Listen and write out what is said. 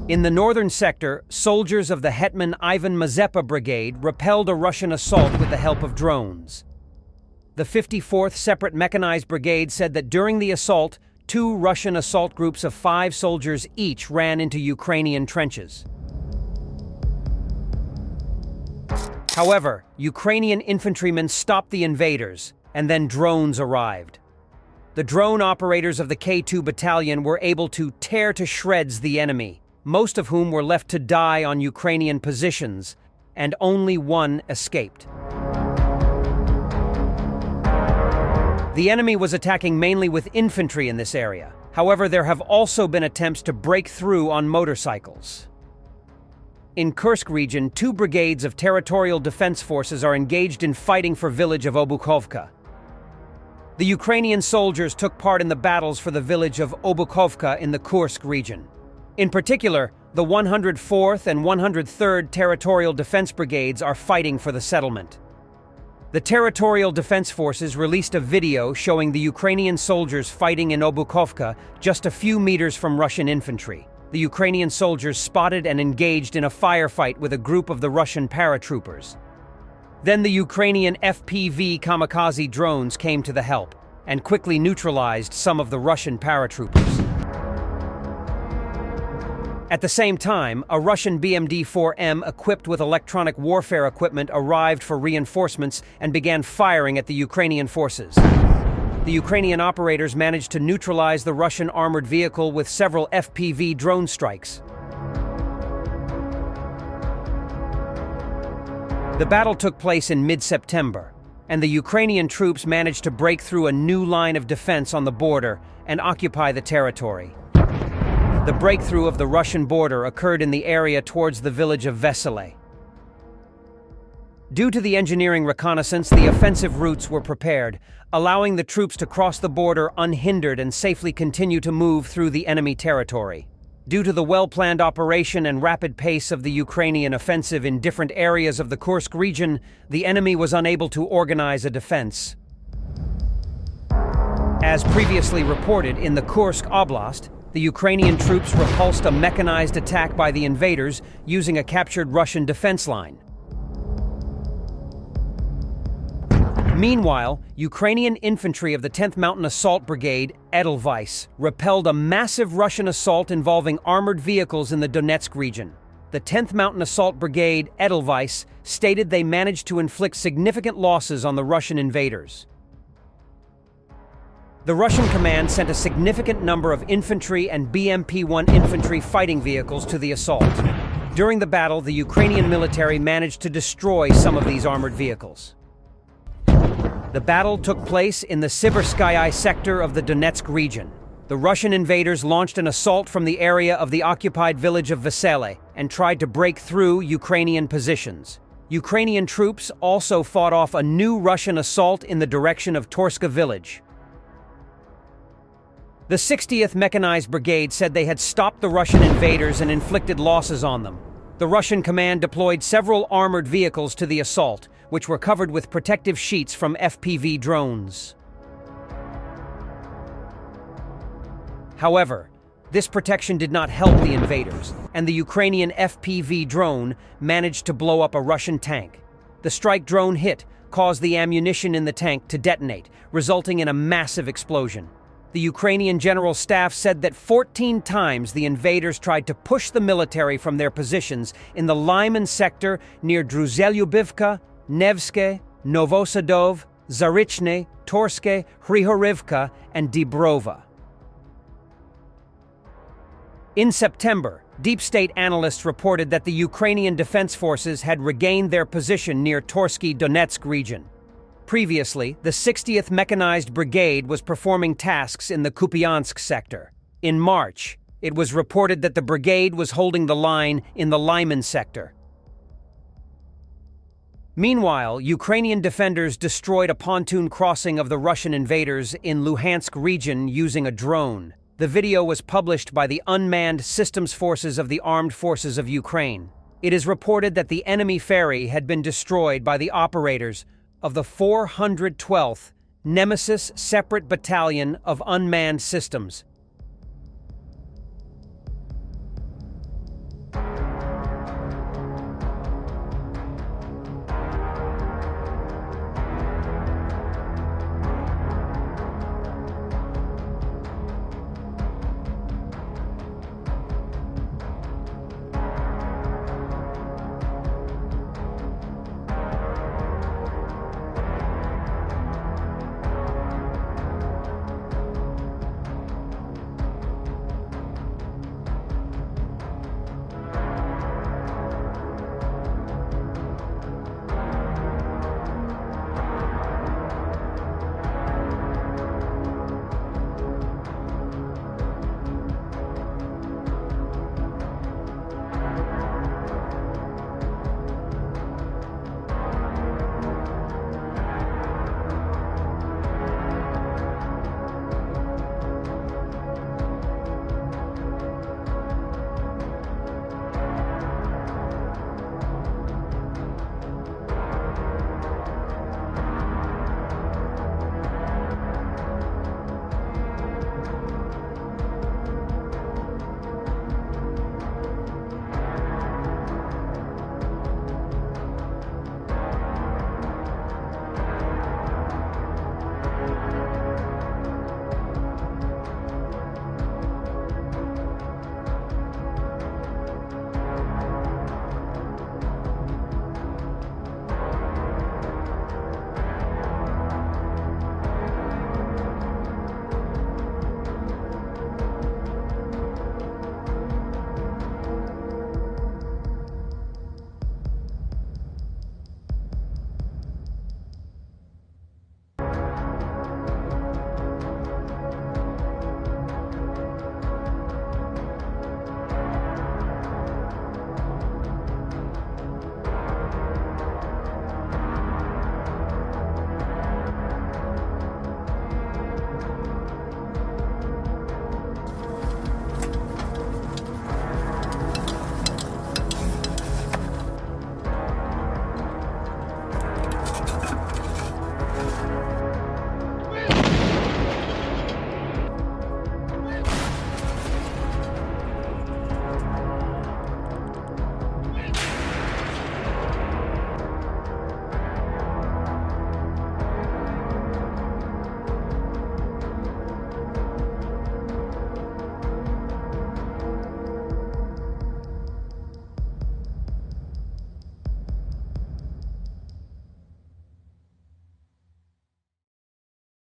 In the northern sector, soldiers of the Hetman Ivan Mazepa Brigade repelled a Russian assault with the help of drones. The 54th Separate Mechanized Brigade said that during the assault, 2 Russian assault groups of 5 soldiers each ran into Ukrainian trenches. However, Ukrainian infantrymen stopped the invaders, and then drones arrived. The drone operators of the K2 battalion were able to tear to shreds the enemy, most of whom were left to die on Ukrainian positions, and only one escaped. The enemy was attacking mainly with infantry in this area. However, there have also been attempts to break through on motorcycles. In Kursk region, 2 brigades of territorial defense forces are engaged in fighting for village of Obukovka. The Ukrainian soldiers took part in the battles for the village of Obukovka in the Kursk region. In particular, the 104th and 103rd Territorial Defense Brigades are fighting for the settlement. The Territorial Defense Forces released a video showing the Ukrainian soldiers fighting in Obukovka just a few meters from Russian infantry. The Ukrainian soldiers spotted and engaged in a firefight with a group of the Russian paratroopers. Then the Ukrainian FPV kamikaze drones came to the help and quickly neutralized some of the Russian paratroopers. At the same time, a Russian BMD-4M equipped with electronic warfare equipment arrived for reinforcements and began firing at the Ukrainian forces. The Ukrainian operators managed to neutralize the Russian armored vehicle with several FPV drone strikes. The battle took place in mid-September, and the Ukrainian troops managed to break through a new line of defense on the border and occupy the territory. The breakthrough of the Russian border occurred in the area towards the village of Vesele. Due to the engineering reconnaissance, the offensive routes were prepared, allowing the troops to cross the border unhindered and safely continue to move through the enemy territory. Due to the well-planned operation and rapid pace of the Ukrainian offensive in different areas of the Kursk region, the enemy was unable to organize a defense. As previously reported in the Kursk Oblast, the Ukrainian troops repulsed a mechanized attack by the invaders using a captured Russian defense line. Meanwhile, Ukrainian infantry of the 10th Mountain Assault Brigade, Edelweiss, repelled a massive Russian assault involving armored vehicles in the Donetsk region. The 10th Mountain Assault Brigade, Edelweiss, stated they managed to inflict significant losses on the Russian invaders. The Russian command sent a significant number of infantry and BMP-1 infantry fighting vehicles to the assault. During the battle, the Ukrainian military managed to destroy some of these armored vehicles. The battle took place in the Siverskaya sector of the Donetsk region. The Russian invaders launched an assault from the area of the occupied village of Vesele and tried to break through Ukrainian positions. Ukrainian troops also fought off a new Russian assault in the direction of Torska village. The 60th Mechanized Brigade said they had stopped the Russian invaders and inflicted losses on them. The Russian command deployed several armored vehicles to the assault, which were covered with protective sheets from FPV drones. However, this protection did not help the invaders, and the Ukrainian FPV drone managed to blow up a Russian tank. The strike drone hit caused the ammunition in the tank to detonate, resulting in a massive explosion. The Ukrainian General Staff said that 14 times the invaders tried to push the military from their positions in the Lyman sector near Druzelyubivka, Nevske, Novosadov, Zarichne, Torske, Hrihorivka, and Dibrova. In September, deep state analysts reported that the Ukrainian Defense Forces had regained their position near Torsky Donetsk region. Previously, the 60th Mechanized Brigade was performing tasks in the Kupiansk sector. In March, it was reported that the brigade was holding the line in the Lyman sector. Meanwhile, Ukrainian defenders destroyed a pontoon crossing of the Russian invaders in Luhansk region using a drone. The video was published by the Unmanned Systems Forces of the Armed Forces of Ukraine. It is reported that the enemy ferry had been destroyed by the operators of the 412th Nemesis Separate Battalion of Unmanned Systems,